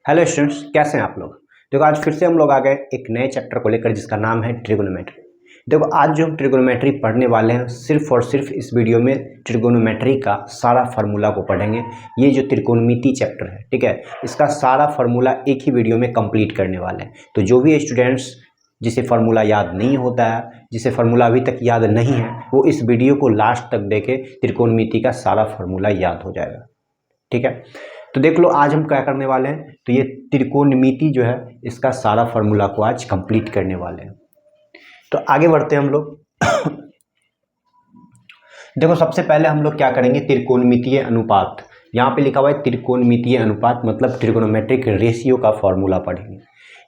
Hello students, कैसे हैं आप लोग। देखो आज फिर से हम लोग आ गए एक नए चैप्टर को लेकर जिसका नाम है ट्रिगोनोमेट्री। देखो आज जो हम ट्रिगोनोमेट्री पढ़ने वाले हैं सिर्फ और सिर्फ इस वीडियो में ट्रिगोनोमेट्री का सारा फार्मूला को पढ़ेंगे। ये जो त्रिकोणमिति चैप्टर है, ठीक है, इसका सारा फार्मूला एक ही वीडियो में कंप्लीट करने वाले हैं। तो जो भी स्टूडेंट्स जिसे फार्मूला याद नहीं होता है, जिसे फार्मूला अभी तक याद नहीं है, वो इस वीडियो को लास्ट तक देखे, त्रिकोणमिति का सारा फार्मूला याद हो जाएगा। ठीक है, तो देख लो आज हम क्या करने वाले हैं। तो ये त्रिकोणमिति जो है इसका सारा फार्मूला को आज कंप्लीट करने वाले हैं। तो आगे बढ़ते हैं हम लोग। देखो सबसे पहले हम लोग क्या करेंगे, त्रिकोणमितीय अनुपात। यहाँ पे लिखा हुआ है त्रिकोणमितीय अनुपात मतलब ट्रिगोनोमेट्रिक रेशियो का फॉर्मूला पढ़ेंगे।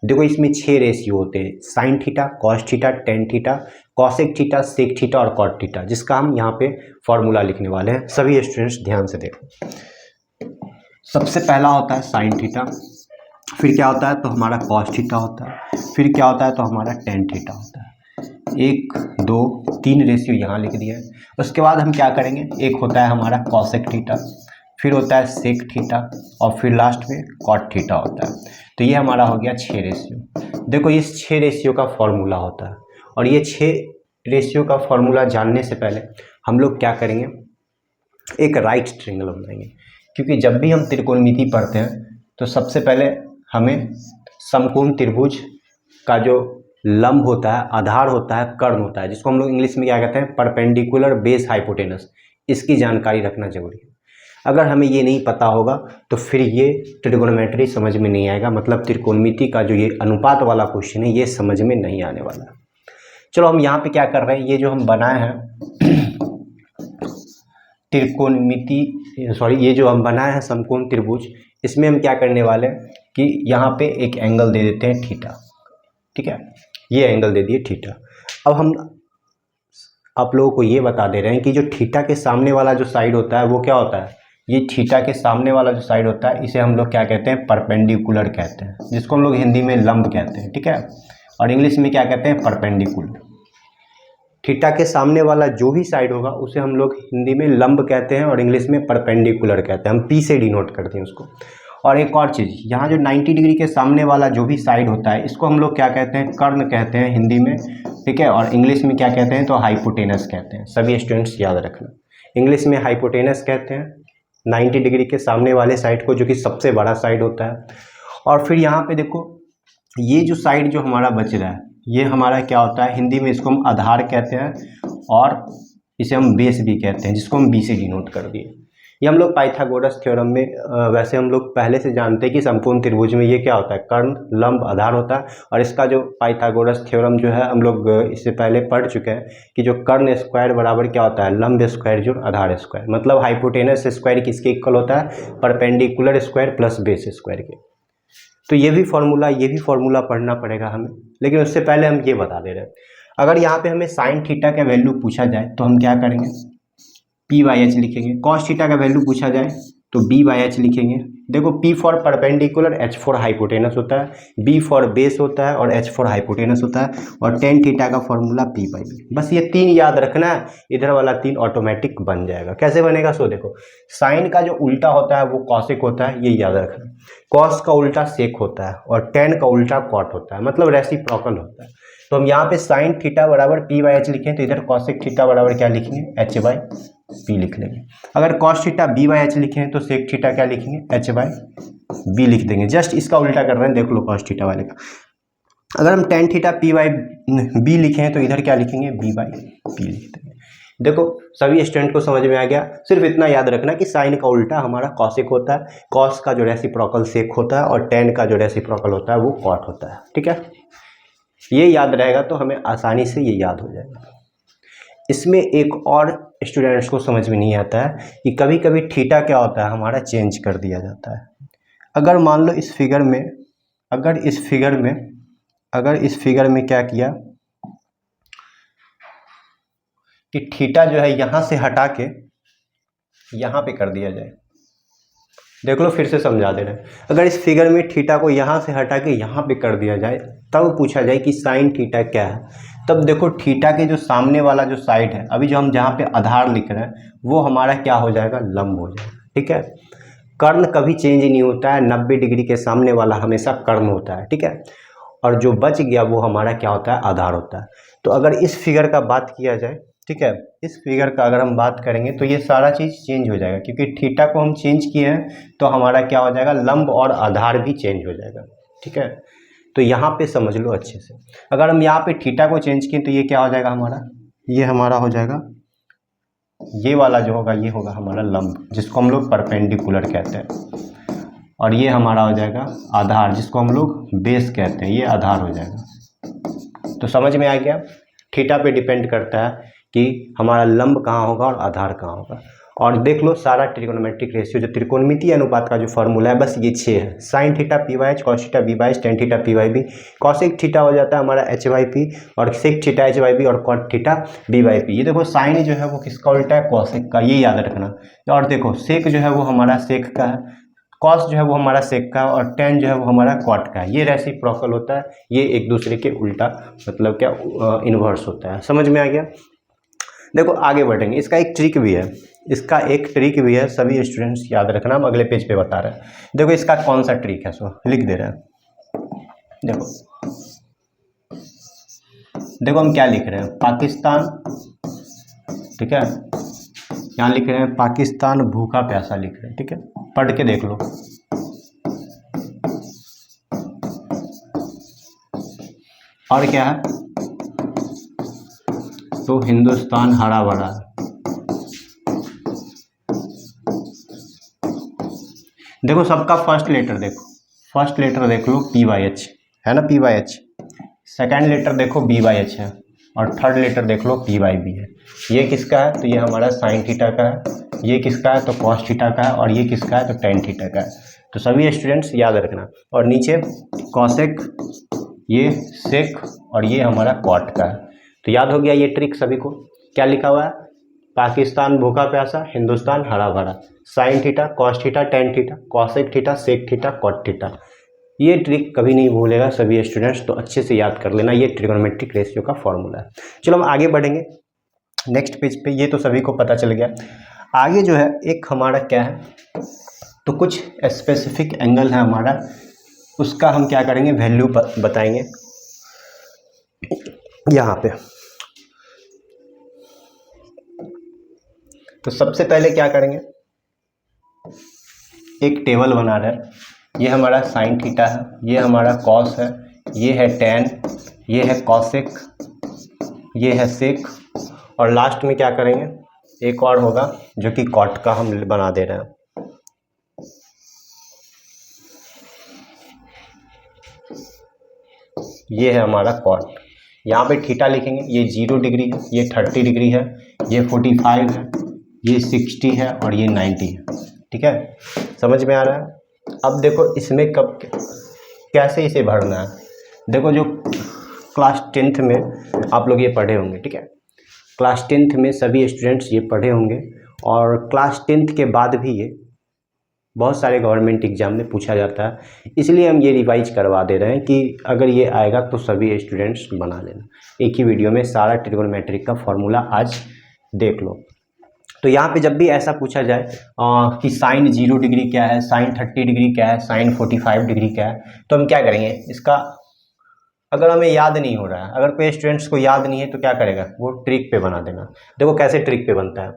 देखो इसमें 6 रेशियो होते हैं, sine theta, cos theta, tan theta, cosec theta, sec theta और कॉट थीटा, जिसका हम यहाँ पे फॉर्मूला लिखने वाले हैं। सभी स्टूडेंट्स ध्यान से देखो। सबसे पहला होता है साइन थीटा, फिर क्या होता है तो हमारा कॉस थीटा होता है, फिर क्या होता है तो हमारा टेन थीटा होता है। 1 2 3 रेशियो यहाँ लिख दिया है। उसके बाद हम क्या करेंगे, एक होता है हमारा कॉसेक थीटा, फिर होता है सेक थीटा और फिर लास्ट में कॉट थीटा होता है। तो ये हमारा हो गया 6 रेशियो। देखो इस 6 रेशियो का फॉर्मूला होता है और ये 6 रेशियो का फॉर्मूला जानने से पहले हम लोग क्या करेंगे, एक राइट ट्रायंगल बनाएंगे। क्योंकि जब भी हम त्रिकोणमिति पढ़ते हैं तो सबसे पहले हमें समकोण त्रिभुज का जो लंब होता है, आधार होता है, कर्ण होता है, जिसको हम लोग इंग्लिश में क्या कहते हैं, परपेंडिकुलर बेस हाइपोटेनस, इसकी जानकारी रखना जरूरी है। अगर हमें ये नहीं पता होगा तो फिर ये ट्रिगोनोमेट्री समझ में नहीं आएगा, मतलब त्रिकोणमिति का जो ये अनुपात वाला क्वेश्चन है ये समझ में नहीं आने वाला। चलो हम यहाँ पे क्या कर रहे हैं, ये जो हम बनाए हैं त्रिकोणमिति, ये जो हम बनाए हैं समकोण त्रिभुज, इसमें हम क्या करने वाले हैं कि यहाँ पे एक एंगल दे देते हैं थीटा। ठीक है, ये एंगल दे दिए थीटा। अब हम आप लोगों को ये बता दे रहे हैं कि जो थीटा के सामने वाला जो साइड होता है वो क्या होता है, ये थीटा के सामने वाला जो साइड होता है इसे हम लोग क्या कहते हैं, परपेंडिकुलर कहते हैं, जिसको हम लोग हिंदी में लंब कहते हैं। ठीक है, और इंग्लिश में क्या कहते हैं, परपेंडिकुलर। थीटा के सामने वाला जो भी साइड होगा उसे हम लोग हिंदी में लंब कहते हैं और इंग्लिश में परपेंडिकुलर कहते हैं, हम पी से डिनोट करते हैं उसको। और एक और चीज़, यहाँ जो 90 डिग्री के सामने वाला जो भी साइड होता है इसको हम लोग क्या कहते हैं, कर्ण कहते हैं हिंदी में। ठीक है, और इंग्लिश में क्या कहते हैं तो हाइपोटेनस कहते हैं। सभी स्टूडेंट्स याद रखना, इंग्लिश में हाइपोटेनस कहते हैं 90 डिग्री के सामने वाले साइड को, जो कि सबसे बड़ा साइड होता है। और फिर यहाँ पे देखो ये जो साइड जो हमारा बच रहा है ये हमारा क्या होता है, हिंदी में इसको हम आधार कहते हैं और इसे हम बेस भी कहते हैं, जिसको हम बी से डिनोट कर दिए। ये हम लोग पाइथागोरस थ्योरम में वैसे हम लोग पहले से जानते हैं कि समकोण त्रिभुज में ये क्या होता है, कर्ण, लंब, आधार होता है। और इसका जो पाइथागोरस थ्योरम जो है हम लोग इससे पहले पढ़ चुके हैं कि जो कर्ण स्क्वायर बराबर क्या होता है, लंब स्क्वायर जो आधार स्क्वायर, मतलब हाइपोटेनस स्क्वायर किसके इक्वल होता है, perpendicular square plus base square के। तो ये भी फॉर्मूला पढ़ना पड़ेगा हमें, लेकिन उससे पहले हम ये बता दे रहे हैं, अगर यहाँ पे हमें साइन थीटा का वैल्यू पूछा जाए तो हम क्या करेंगे, पी बाई एच लिखेंगे। कॉस थीटा का वैल्यू पूछा जाए तो बी बाई एच लिखेंगे। देखो P for perpendicular, H for hypotenuse होता है, बी फॉर बेस होता है और एच फॉर हाइपोटेनस होता है, और टेन थीटा का फॉर्मूला पी बाई बी। बस ये 3 याद रखना है, इधर वाला 3 ऑटोमेटिक बन जाएगा। कैसे बनेगा, सो देखो साइन का जो उल्टा होता है वो कॉसेक होता है, ये याद रखना। कॉस का उल्टा सेक होता है और टेन का उल्टा कॉट होता है, मतलब रेसिप्रोकल होता है। तो हम यहाँ पे साइन थीटा बराबर पी बाई एच लिखें तो इधर कॉसेक थीटा बराबर क्या लिखेंगे, एच बाई पी लिख लेंगे। अगर cos theta B by H लिखें तो सेक थीटा क्या लिखेंगे, एच बाई बी लिख देंगे। जस्ट इसका उल्टा कर रहे हैं, देख लो कॉस थीटा वाले का। अगर हम tan theta P by B लिखें तो इधर क्या लिखेंगे, बी बाई पी लिख देंगे। देखो सभी स्टूडेंट को समझ में आ गया। सिर्फ इतना याद रखना कि साइन का उल्टा हमारा कॉसेक होता है, कॉस का जो रेसिप्रोकल सेक होता है और टेन का जो रेसिप्रोकल होता है वो कॉट होता है। ठीक है, ये याद रहेगा तो हमें आसानी से ये याद हो जाएगा। इसमें एक और स्टूडेंट्स को समझ में नहीं आता है कि कभी कभी थीटा क्या होता है, हमारा चेंज कर दिया जाता है। अगर मान लो इस फिगर में, अगर इस फिगर में क्या किया कि थीटा जो है यहाँ से हटा के यहाँ पे कर दिया जाए। देख लो फिर से समझा दे रहे हैं, अगर इस फिगर में थीटा को यहाँ से हटा के यहाँ पे कर दिया जाए, तब पूछा जाए कि साइन थीटा क्या है, तब देखो थीटा के जो सामने वाला जो साइड है, अभी जो हम जहाँ पे आधार लिख रहे हैं वो हमारा क्या हो जाएगा, लंब हो जाएगा। ठीक है, कर्ण कभी चेंज नहीं होता है, 90 डिग्री के सामने वाला हमेशा कर्ण होता है, ठीक है। और जो बच गया वो हमारा क्या होता है, आधार होता है। तो अगर इस फिगर का बात किया जाए, ठीक है, इस फिगर का अगर हम बात करेंगे तो ये सारा चीज़ चेंज हो जाएगा, क्योंकि थीटा को हम चेंज किए हैं तो हमारा क्या हो जाएगा, लंब और आधार भी चेंज हो जाएगा, ठीक है। तो यहाँ पे समझ लो अच्छे से, अगर हम यहाँ पे थीटा को चेंज किए तो ये क्या हो जाएगा हमारा, ये हमारा हो जाएगा, ये वाला जो होगा ये होगा हमारा लंब, जिसको हम लोग परपेंडिकुलर कहते हैं, और ये हमारा हो जाएगा आधार, जिसको हम लोग बेस कहते हैं, ये आधार हो जाएगा। तो समझ में आ गया, थीटा पे डिपेंड करता है कि हमारा लंब कहाँ होगा और आधार कहाँ होगा। और देख लो सारा ट्रिगोनोमेट्रिक रेशियो, जो त्रिकोणमितीय अनुपात का जो फॉर्मूला है, बस ये 6 है। Sine theta P by H, cos theta B by H, tan theta P by B, cosec theta हो जाता है हमारा एच वाई पी, और sec theta H by B, और cot theta B by P. ये देखो साइन जो है वो किसका उल्टा है, कॉसेक का, ये याद रखना। और देखो सेक जो है वो हमारा सेक का है, कॉस जो है वो हमारा सेक का, और टेन जो है वो हमारा कॉट का है। ये रेसिप्रोकल होता है, ये एक दूसरे के उल्टा मतलब क्या इन्वर्स होता है। समझ में आ गया। देखो आगे बढ़ेंगे, इसका एक ट्रिक भी है, इसका एक ट्रिक भी है, सभी स्टूडेंट्स याद रखना, हम अगले पेज पे बता रहे हैं। देखो इसका कौन सा ट्रिक है, सो लिख दे रहे हैं। देखो हम क्या लिख रहे हैं, पाकिस्तान, ठीक है, यहाँ लिख रहे हैं पाकिस्तान भूखा प्यासा लिख रहे हैं, ठीक है, पढ़ के देख लो। और क्या है, तो हिंदुस्तान हरा भरा। देखो सबका फर्स्ट लेटर देखो, फर्स्ट लेटर देख लो पी वाई एच है ना, P by H. Second letter देखो बी वाई एच है, और थर्ड लेटर देख लो पी वाई बी है। ये किसका है, तो ये हमारा साइन थीटा का है। ये किसका है, तो कॉस थीटा का है। और ये किसका है, तो टेन थीटा का है। तो सभी स्टूडेंट्स याद रखना। और नीचे कॉसेक, ये सेक, और ये हमारा कॉट का है। तो याद हो गया ये ट्रिक सभी को। क्या लिखा हुआ है, पाकिस्तान भूखा प्यासा, हिंदुस्तान हरा भरा, sine theta, cos theta, tan theta, cosec theta, sec theta, cot theta. ये ट्रिक कभी नहीं भूलेगा सभी स्टूडेंट्स, तो अच्छे से याद कर लेना, ये ट्रिगोनोमेट्रिक रेशियो का फॉर्मूला है। चलो हम आगे बढ़ेंगे नेक्स्ट पेज पे। ये तो सभी को पता चल गया। आगे जो है एक हमारा क्या है, तो कुछ स्पेसिफिक एंगल है हमारा, उसका हम क्या करेंगे, वैल्यू बताएंगे यहाँ पे। तो सबसे पहले क्या करेंगे, एक टेबल बना रहे हैं। ये हमारा साइन थीटा है, ये हमारा कॉस है, ये है टेन, ये है कॉसेक, ये है सेक, और लास्ट में क्या करेंगे, एक और होगा जो कि कॉट का हम बना दे रहे हैं। ये है हमारा कॉट। यहाँ पे थीटा लिखेंगे, ये 0 डिग्री है, ये 30 डिग्री है, ये 45 है, ये 60 है, और ये 90 है, ठीक है। समझ में आ रहा है। अब देखो इसमें कब कैसे इसे भरना है। देखो जो क्लास 10th में आप लोग ये पढ़े होंगे, ठीक है, क्लास 10th में सभी स्टूडेंट्स ये पढ़े होंगे, और क्लास 10th के बाद भी ये बहुत सारे गवर्नमेंट एग्जाम में पूछा जाता है, इसलिए हम ये रिवाइज करवा दे रहे हैं कि अगर ये आएगा तो सभी स्टूडेंट्स बना लेना। एक ही वीडियो में सारा ट्रिगोनोमेट्रिक का फॉर्मूला आज देख लो। तो यहाँ पे जब भी ऐसा पूछा जाए कि साइन 0 डिग्री क्या है, साइन 30 डिग्री क्या है, साइन 45 डिग्री क्या है, तो हम क्या करेंगे, इसका अगर हमें याद नहीं हो रहा है, अगर कोई स्टूडेंट्स को याद नहीं है तो क्या करेगा, वो ट्रिक पे बना देना। देखो कैसे ट्रिक पे बनता है,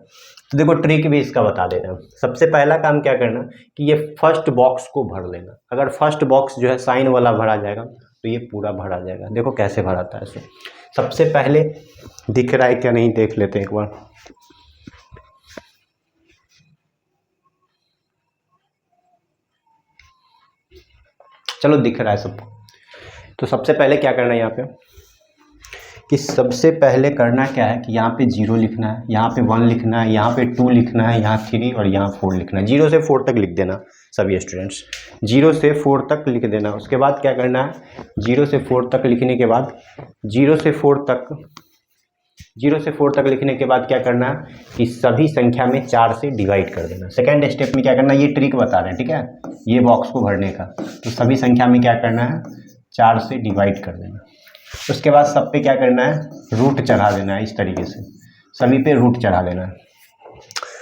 तो देखो ट्रिक भी इसका बता दे रहे हैं। सबसे पहला काम क्या करना कि ये फर्स्ट बॉक्स को भर लेना। अगर फर्स्ट बॉक्स जो है साइन वाला भरा जाएगा तो ये पूरा भरा जाएगा। देखो कैसे भराता है इसे, सबसे पहले दिख रहा है क्या नहीं, देख लेते हैं एक बार। चलो दिख रहा है सबको। तो सबसे पहले क्या करना है यहाँ पे, कि सबसे पहले करना क्या है कि यहाँ पे 0 लिखना है, यहाँ पे 1 लिखना है, यहाँ पे 2 लिखना है, यहाँ 3 और यहाँ 4 लिखना है। 0 से 4 तक लिख देना सभी स्टूडेंट्स, 0 से 4 तक लिख देना। उसके बाद क्या करना है, 0 से 4 तक लिखने के बाद 0 से 4 तक लिखने के बाद क्या करना है कि सभी संख्या में 4 से डिवाइड कर देना। सेकेंड स्टेप में क्या करना है, ये ट्रिक बता रहे हैं, ठीक है, ये बॉक्स को भरने का। तो सभी संख्या में क्या करना है, 4 से डिवाइड कर देना। उसके बाद सब पे क्या करना है, रूट चढ़ा देना है। इस तरीके से सभी पे रूट चढ़ा देना है।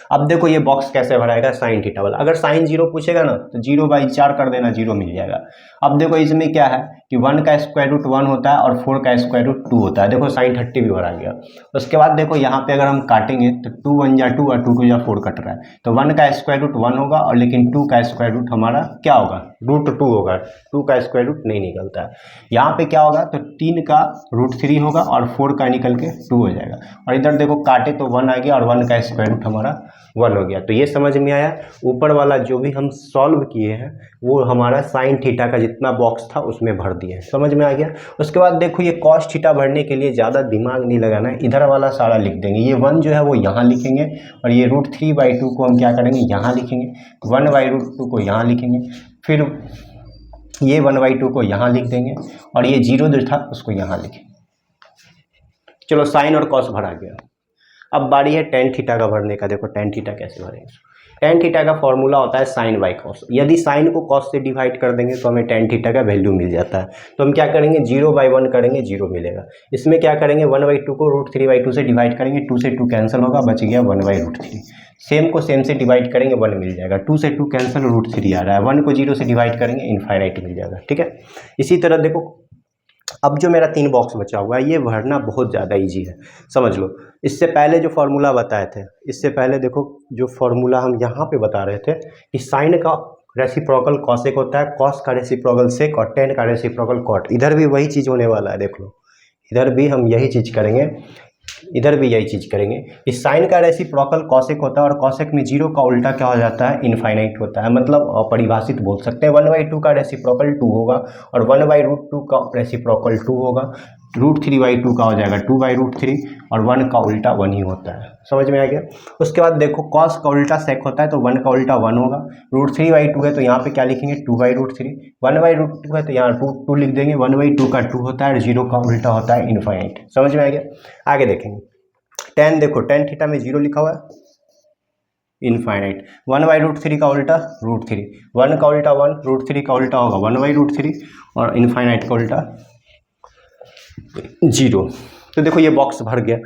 अब देखो ये बॉक्स कैसे भराएगा साइन थीटा वाला। अगर साइन 0 पूछेगा ना तो 0/4 कर देना, 0 मिल जाएगा। अब देखो इसमें क्या है कि 1 का स्क्वायर रूट 1 होता है और 4 का स्क्वायर रूट 2 होता है। देखो साइन 30 भी भरा गया। उसके बाद देखो यहाँ पे अगर हम काटेंगे तो 2 1 जा 2 और 2 2 जा 4 कट रहा है, तो 1 का स्क्वायर रूट 1 होगा और लेकिन 2 का स्क्वायर रूट हमारा क्या होगा, रूट 2 होगा। 2 का स्क्वायर रूट नहीं निकलता है। यहाँ पे क्या होगा तो 3 का रूट 3 होगा और 4 का निकल के 2 हो जाएगा। और इधर देखो काटे तो 1 आ गया और 1 का स्क्वायर रूट हमारा 1 हो गया। तो ये समझ में आया। ऊपर वाला जो भी हम सॉल्व किए हैं वो हमारा साइन थीटा का जितना बॉक्स था उसमें भर दिए, समझ में आ गया। उसके बाद देखो ये कॉस थीटा भरने के लिए ज़्यादा दिमाग नहीं लगाना है, इधर वाला सारा लिख देंगे। ये 1 जो है वो यहाँ लिखेंगे और ये √3/2 को हम क्या करेंगे, यहाँ लिखेंगे। 1/√2 को यहाँ लिखेंगे, फिर ये 1/2 को यहाँ लिख देंगे और ये 0 जो था उसको यहाँ लिखेंगे। चलो साइन और कॉस भरा गया। अब बारी है टेन थीटा का भरने का। देखो टेन थीटा कैसे भरेंगे। टेन थीटा का फॉर्मूला होता है साइन बाई कॉस। यदि साइन को कॉस से डिवाइड कर देंगे तो हमें टेन थीटा का वैल्यू मिल जाता है। तो हम क्या करेंगे, 0/1 करेंगे, 0 मिलेगा। इसमें क्या करेंगे, 1/2 को √3/2 से डिवाइड करेंगे, 2 से 2 कैंसिल होगा, बच गया 1/√3। सेम को सेम से डिवाइड करेंगे, 1 मिल जाएगा। 2 से 2 कैंसिल, √3 आ रहा है। 1 को 0 से डिवाइड करेंगे, इनफाइनाइट मिल जाएगा। ठीक है, इसी तरह देखो अब जो मेरा 3 बॉक्स बचा हुआ है ये भरना बहुत ज़्यादा इजी है, समझ लो। इससे पहले जो फार्मूला बताए थे, इससे पहले देखो जो फार्मूला हम यहाँ पे बता रहे थे कि साइन का रेसिप्रोकल कॉसेक होता है, कॉस का रेसिप्रोकल सेक और टेन का रेसिप्रोकल कॉट। इधर भी वही चीज़ होने वाला है, देख लो। इधर भी हम यही चीज़ करेंगे, इधर भी यही चीज़ करेंगे। इस साइन का रेसिप्रोकल कॉसेक होता है और कॉसेक में 0 का उल्टा क्या हो जाता है, इनफाइनाइट होता है, मतलब अपरिभाषित बोल सकते हैं। 1/2 का रेसिप्रोकल 2 होगा और 1/√2 का रेसिप्रोकल 2 होगा। √3/2 का हो जाएगा 2/√3 और 1 का उल्टा 1 ही होता है, समझ में आ गया। उसके बाद देखो कॉस का उल्टा सेक होता है तो 1 का उल्टा 1 होगा। √3/2 है तो यहाँ पे क्या लिखेंगे, 2/√3। 1/√2 है तो यहाँ 2 लिख देंगे। 1/2 का 2 होता है और 0 का उल्टा होता है इनफाइनाइट, समझ में आ गया। आगे देखेंगे टेन, देखो टेन थीटा में 0 लिखा हुआ है, इनफाइनाइट। 1/√3 का उल्टा √3, 1 का उल्टा 1, √3 का उल्टा होगा 1/√3 और इनफाइनाइट का उल्टा 0। तो देखो ये बॉक्स भर गया।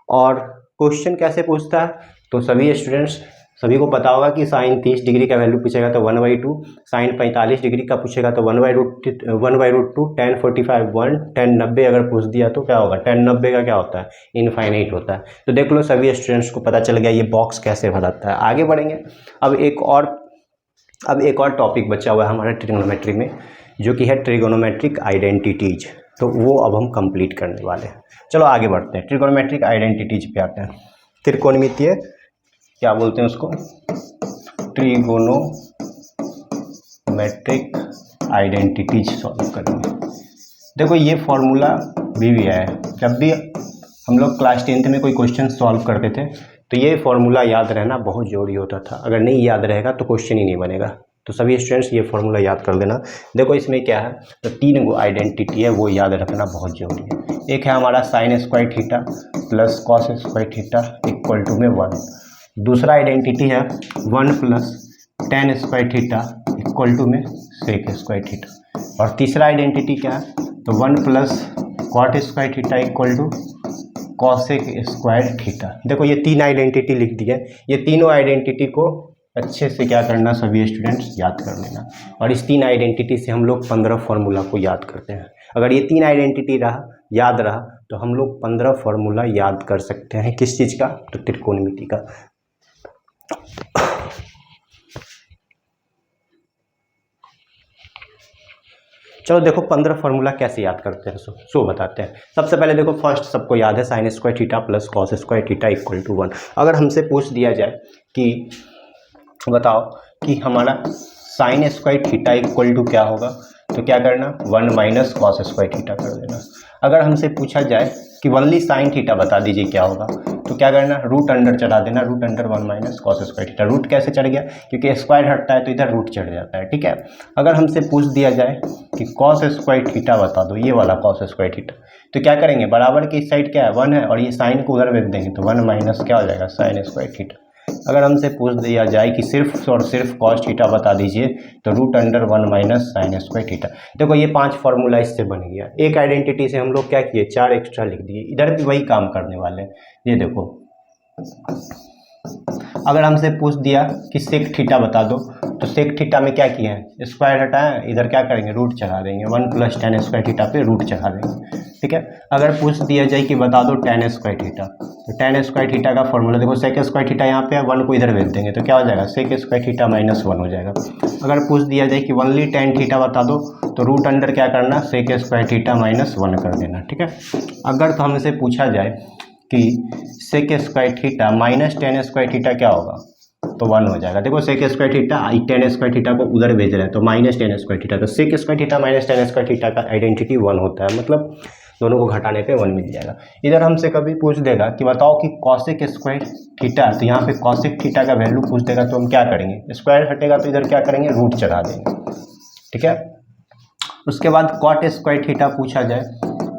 और क्वेश्चन कैसे पूछता है, तो सभी स्टूडेंट्स सभी को पता होगा कि साइन 30 डिग्री का वैल्यू पूछेगा तो 1/2, साइन 45 डिग्री का पूछेगा तो 1/2, tan 45 1, tan 90 अगर पूछ दिया तो क्या होगा, tan 90 का क्या होता है, इनफाइनाइट होता है। तो देख लो सभी स्टूडेंट्स को पता चल गया ये बॉक्स कैसे भराता है। आगे बढ़ेंगे। अब एक और टॉपिक बचा हुआ है हमारे ट्रिग्नोमेट्री में, जो कि है ट्रिग्नोमेट्रिक आइडेंटिटीज। तो वो अब हम कंप्लीट करने वाले हैं। चलो आगे बढ़ते हैं, ट्रिग्नोमेट्रिक आइडेंटिटीज पे आते हैं। त्रिकोणमितीय क्या बोलते हैं उसको, ट्रिगोनोमेट्रिक आइडेंटिटीज सॉल्व करेंगे। देखो ये फॉर्मूला भी आया है, जब भी हम लोग क्लास 10th में कोई क्वेश्चन सॉल्व करते थे तो ये फॉर्मूला याद रहना बहुत ज़रूरी होता था। अगर नहीं याद रहेगा तो क्वेश्चन ही नहीं बनेगा। तो सभी स्टूडेंट्स ये फॉर्मूला याद कर लेना। देखो इसमें क्या है, तो 3 गो आइडेंटिटी है, वो याद रखना बहुत जरूरी है। एक है हमारा sine square theta plus cos square theta equal to में 1। दूसरा आइडेंटिटी है 1 plus tan square theta equal to में सेक स्क्वायर थीटा। और तीसरा आइडेंटिटी क्या है, तो 1 plus cot square theta equal to cosec square theta. देखो ये 3 आइडेंटिटी लिख दी है। ये तीनों आइडेंटिटी को अच्छे से क्या करना, सभी स्टूडेंट्स याद कर लेना। और इस 3 आइडेंटिटी से हम लोग 15 फार्मूला को याद करते हैं। अगर ये 3 आइडेंटिटी याद रहा तो हम लोग 15 फार्मूला याद कर सकते हैं। किस चीज़ का, तो त्रिकोणमिति का। चलो देखो 15 फार्मूला कैसे याद करते हैं सो बताते हैं। सबसे पहले देखो फर्स्ट सबको याद है sine square theta plus cos square theta equal to 1। अगर हमसे पूछ दिया जाए कि बताओ कि हमारा sine square theta equal to क्या होगा, तो क्या करना, 1 माइनस कॉस स्क्वायर थीटा कर देना। अगर हमसे पूछा जाए कि ओनली साइन थीटा बता दीजिए क्या होगा, तो क्या करना, रूट अंडर चढ़ा देना, root under 1 minus cos square theta. Root कैसे चढ़ गया, क्योंकि स्क्वायर हटता है तो इधर रूट चढ़ जाता है, ठीक है। अगर हमसे पूछ दिया जाए कि कॉस स्क्वायर थीटा बता दो, ये वाला कॉस स्क्वायर थीटा, तो क्या करेंगे, बराबर की इस साइड क्या है 1 है और ये साइन को उधर भेज देंगे तो 1 माइनस क्या हो जाएगा साइन स्क्वायर थीटा। अगर हमसे पूछ दिया जाए कि सिर्फ और सिर्फ कॉस थीटा बता दीजिए, तो root under 1 minus sine square theta. देखो ये 5 फार्मूला इससे बन गया। एक आइडेंटिटी से हम लोग क्या किए, 4 एक्स्ट्रा लिख दिए। इधर भी वही काम करने वाले हैं। ये देखो अगर हमसे पूछ दिया कि सेक थीटा बता दो, तो सेक थीटा में क्या किए हैं, स्क्वायर हटाएं, इधर क्या करेंगे, रूट चढ़ा देंगे, 1 + tan स्क्वायर थीटा पे रूट चढ़ा देंगे, ठीक है। अगर पूछ दिया जाए कि बता दो tan स्क्वायर थीटा, तो tan स्क्वायर थीटा का फॉर्मूला देखो, सेक स्क्वायर थीटा यहाँ पे है, 1 को इधर भेज देंगे तो क्या हो जाएगा, सेक स्क्वायर थीटा -1 हो जाएगा। अगर पूछ दिया जाए कि ओनली tan थीटा बता दो, तो रूट अंडर क्या करना, सेक स्क्वायर थीटा -1 कर देना, ठीक है। अगर तो हमसे पूछा जाए कि sec square theta -tan square theta क्या होगा, तो 1 हो जाएगा। देखो sec square theta tan square theta को उधर भेज रहा है, तो -tan स्क्वायर थीटा, तो sec square theta -tan square theta का आइडेंटिटी 1 होता है, मतलब दोनों को घटाने पे 1 मिल जाएगा। इधर हमसे कभी पूछ देगा कि बताओ कि कॉसेक स्क्वायर थीटा, तो यहाँ पे कॉसेक थीटा का वैल्यू पूछ देगा, तो हम क्या करेंगे, स्क्वायर हटेगा तो इधर क्या करेंगे, रूट चढ़ा देंगे, ठीक है। उसके बाद कॉट स्क्वायर थीटा पूछा जाए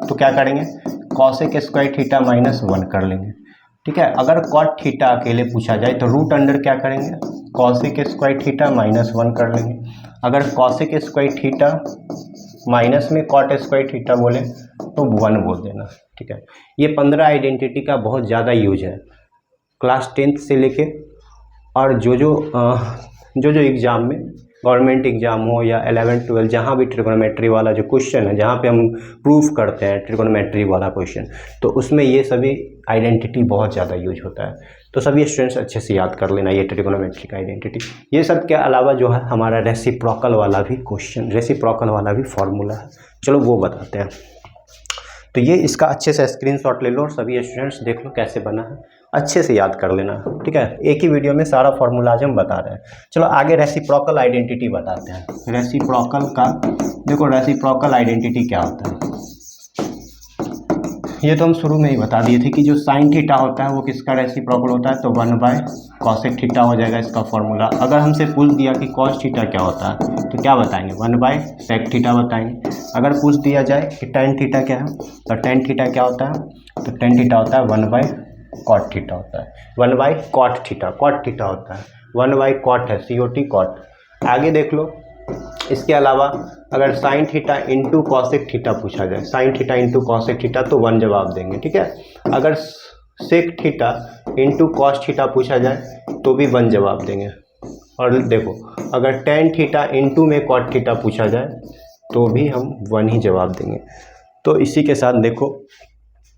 तो क्या करेंगे, कॉसेक स्क्वायर थीटा -1 कर लेंगे, ठीक है। अगर कॉट थीटा अकेले पूछा जाए तो रूट अंडर क्या करेंगे, कॉसेक स्क्वायर थीटा -1 कर लेंगे। अगर कॉसेक स्क्वायर थीटा माइनस में कॉट स्क्वायर थीटा बोले तो 1 बोल देना, ठीक है। ये 15 आइडेंटिटी का बहुत ज़्यादा यूज है क्लास 10th से लेके, और जो एग्ज़ाम में, गवर्नमेंट एग्ज़ाम हो या 11th 12 जहाँ भी ट्रिगोनोमेट्री वाला जो क्वेश्चन है, जहाँ पे हम प्रूफ करते हैं ट्रिगोनोमेट्री वाला क्वेश्चन, तो उसमें ये सभी आइडेंटिटी बहुत ज़्यादा यूज होता है। तो सभी स्टूडेंट्स अच्छे से याद कर लेना ये ट्रिगोनोमेट्री का आइडेंटिटी। ये सब के अलावा जो है हमारा रेसिप्रोकल वाला भी क्वेश्चन, रेसिप्रोकल वाला भी फॉर्मूला है, चलो वो बताते हैं। तो ये इसका अच्छे से स्क्रीनशॉट ले लो और सभी स्टूडेंट्स देख लो कैसे बना है, अच्छे से याद कर लेना, ठीक है। एक ही वीडियो में सारा फॉर्मूला आज हम बता रहे हैं। चलो आगे रेसिप्रोकल आइडेंटिटी बताते हैं। रेसिप्रोकल का देखो, रेसिप्रोकल आइडेंटिटी क्या होता है, ये तो हम शुरू में ही बता दिए थे कि जो साइन थीटा होता है वो किसका रेसिप्रोकल होता है, तो 1/कॉसेक थीटा हो जाएगा इसका फॉर्मूला। अगर हमसे पूछ दिया कि कॉस थीटा क्या होता है, तो क्या बताएंगे, 1/सेक थीटा बताएंगे। अगर पूछ दिया जाए कि tan थीटा क्या है, तो tan थीटा क्या होता है, तो tan थीटा होता है 1/कॉट थीटा होता है, 1/कॉट थीटा, कॉट थीटा होता है, 1/कॉट है, COT कॉट। आगे देख लो, इसके अलावा अगर sine theta into cosec theta पूछा जाए, sine theta into cosec theta, तो 1 जवाब देंगे, ठीक है। अगर sec theta into cos theta पूछा जाए तो भी 1 जवाब देंगे। और देखो अगर tan थीटा इंटू में कॉट थीटा पूछा जाए तो भी हम 1 ही जवाब देंगे। तो इसी के साथ देखो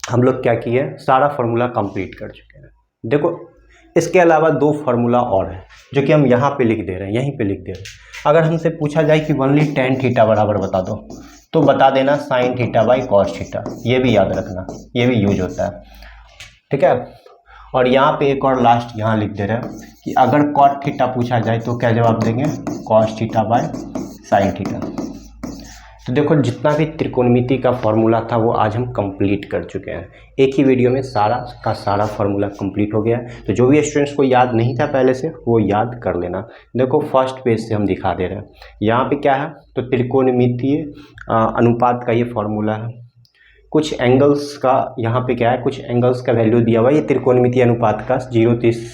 हम लोग क्या किए, सारा फार्मूला कंप्लीट कर चुके हैं। देखो इसके अलावा 2 फार्मूला और है जो कि हम यहाँ पे लिख दे रहे हैं, यहीं पे लिख दे रहे हैं। अगर हमसे पूछा जाए कि ओनली tan थीटा बराबर बता दो, तो बता देना sine theta by cos theta, ये भी याद रखना, ये भी यूज होता है, ठीक है। और यहाँ पे एक और लास्ट यहाँ लिख दे रहे हैं कि अगर कॉट थीटा पूछा जाए तो क्या जवाब देंगे, cos theta by sine theta. तो देखो जितना भी त्रिकोणमिति का फॉर्मूला था वो आज हम कंप्लीट कर चुके हैं, एक ही वीडियो में सारा का सारा फार्मूला कंप्लीट हो गया है। तो जो भी स्टूडेंट्स को याद नहीं था पहले से वो याद कर लेना। देखो फर्स्ट पेज से हम दिखा दे रहे हैं, यहाँ पे क्या है, तो त्रिकोणमितीय अनुपात का ये फॉर्मूला है। कुछ एंगल्स का यहाँ पे क्या है, कुछ एंगल्स का वैल्यू दिया हुआ है, ये त्रिकोणमितीय अनुपात का 0, 30,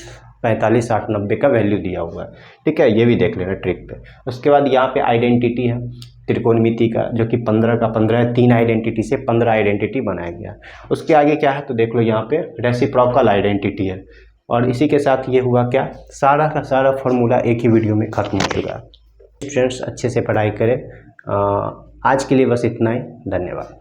45, 60, 90 का वैल्यू दिया हुआ है, ठीक है। ये भी देख लेना ट्रिक पे। उसके बाद यहाँ पे आइडेंटिटी है त्रिकोणमिति का, जो कि 15 का 15 है, 3 आइडेंटिटी से 15 आइडेंटिटी बनाया गया। उसके आगे क्या है, तो देख लो यहाँ पे रेसिप्रोकल आइडेंटिटी है। और इसी के साथ ये हुआ क्या, सारा का सारा फॉर्मूला एक ही वीडियो में खत्म हो चुका है। स्टूडेंट्स अच्छे से पढ़ाई करें। आज के लिए बस इतना ही, धन्यवाद।